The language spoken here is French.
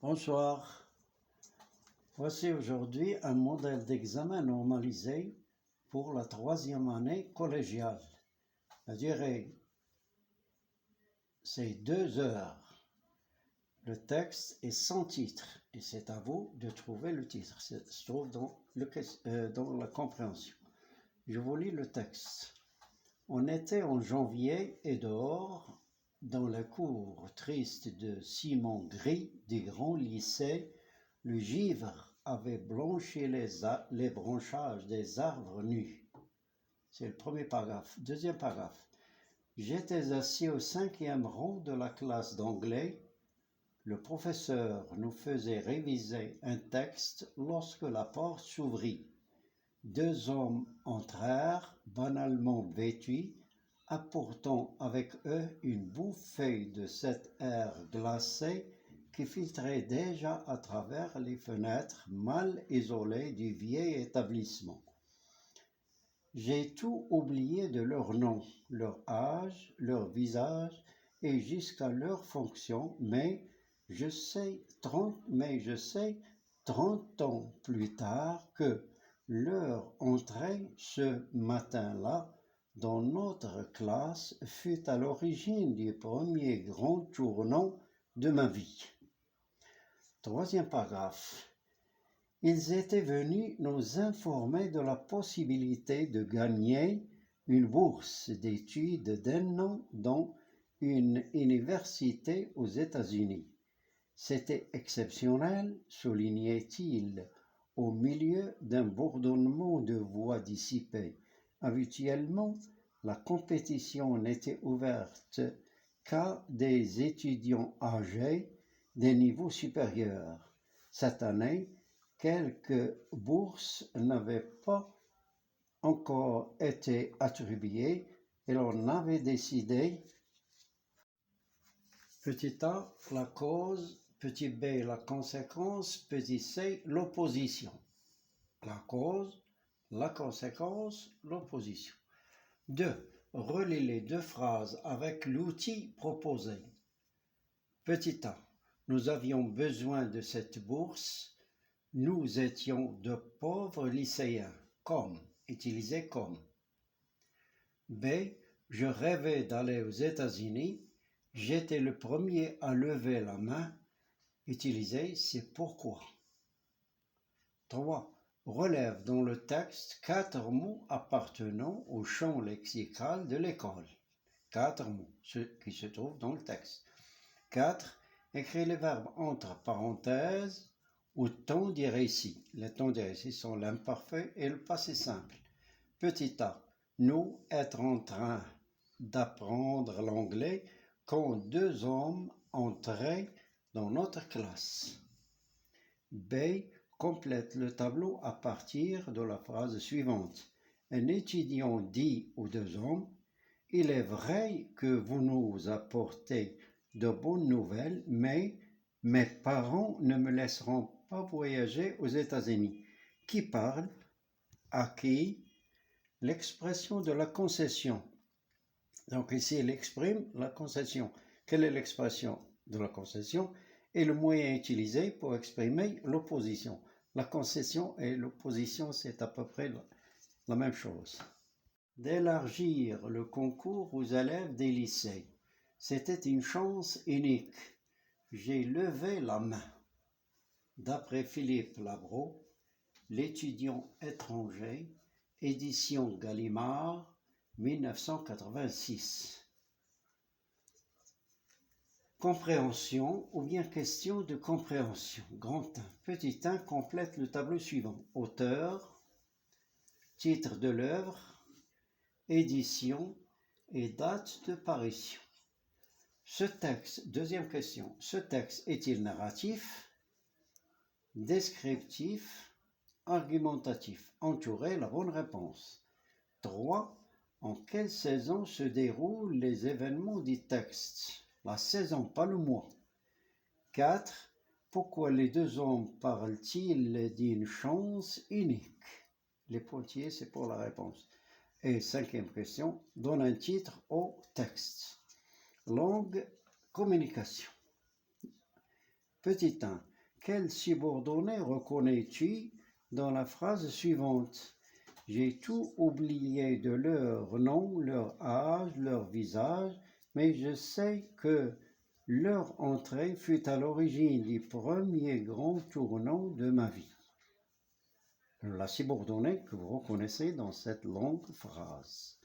Bonsoir. Voici aujourd'hui un modèle d'examen normalisé pour la 3e année collégiale. La durée, c'est 2 heures. Le texte est sans titre et c'est à vous de trouver le titre. Ça se trouve dans la compréhension. Je vous lis le texte. On était en janvier et dehors, dans la cour triste de ciment gris du grand lycée, le givre avait blanchi les branchages des arbres nus. C'est le premier paragraphe. Deuxième paragraphe. J'étais assis au 5e rang de la classe d'anglais. Le professeur nous faisait réviser un texte lorsque la porte s'ouvrit. 2 hommes entrèrent, banalement vêtus, apportant avec eux une bouffée de cet air glacé qui filtrait déjà à travers les fenêtres mal isolées du vieil établissement. J'ai tout oublié de leur nom, leur âge, leur visage et jusqu'à leur fonction, mais je sais 30 ans plus tard que leur entrée ce matin-là dans notre classe fut à l'origine du premier grand tournant de ma vie. 3e paragraphe. Ils étaient venus nous informer de la possibilité de gagner une bourse d'études d'un an dans une université aux États-Unis. C'était exceptionnel, soulignait-il, au milieu d'un bourdonnement de voix dissipées. Habituellement, la compétition n'était ouverte qu'à des étudiants âgés des niveaux supérieurs. Cette année, quelques bourses n'avaient pas encore été attribuées et l'on avait décidé, petit a, la cause, petit b, la conséquence, petit c, l'opposition. La cause, la conséquence, l'opposition. 2. Relie les 2 phrases avec l'outil proposé. Petit a. Nous avions besoin de cette bourse. Nous étions de pauvres lycéens. Comme. Utilisé comme. B. Je rêvais d'aller aux États-Unis. J'étais le premier à lever la main. Utilisé c'est pourquoi. 3. Relève dans le texte 4 mots appartenant au champ lexical de l'école. 4 mots, ceux qui se trouvent dans le texte. 4. Écris les verbes entre parenthèses au temps du récit. Les temps du récit sont l'imparfait et le passé simple. Petit a. Nous être en train d'apprendre l'anglais quand 2 hommes entraient dans notre classe. B. Complète le tableau à partir de la phrase suivante. Un étudiant dit aux 2 hommes, « Il est vrai que vous nous apportez de bonnes nouvelles, mais mes parents ne me laisseront pas voyager aux États-Unis. » Qui parle? À qui? L'expression de la concession. Donc ici, il exprime la concession. Quelle est l'expression de la concession? Et le moyen utilisé pour exprimer l'opposition. La concession et l'opposition, c'est à peu près la même chose. D'élargir le concours aux élèves des lycées. C'était une chance unique. J'ai levé la main. D'après Philippe Labro, l'étudiant étranger, édition Gallimard, 1986. Compréhension ou bien question de compréhension. Grand 1. Petit 1 complète le tableau suivant. Auteur, titre de l'œuvre, édition et date de parution. Ce texte, deuxième question, ce texte est-il narratif, descriptif, argumentatif? Entourez la bonne réponse. 3. En quelle saison se déroulent les événements du texte? La saison, pas le mois. 4. Pourquoi les 2 hommes parlent-ils d'une chance unique? Les pointillés, c'est pour la réponse. Et 5e question, donne un titre au texte. Langue, communication. Petit 1. Quels subordonnés reconnais-tu dans la phrase suivante? J'ai tout oublié de leur nom, leur âge, leur visage, mais je sais que leur entrée fut à l'origine du premier grand tournant de ma vie. La subordonnée que vous reconnaissez dans cette longue phrase.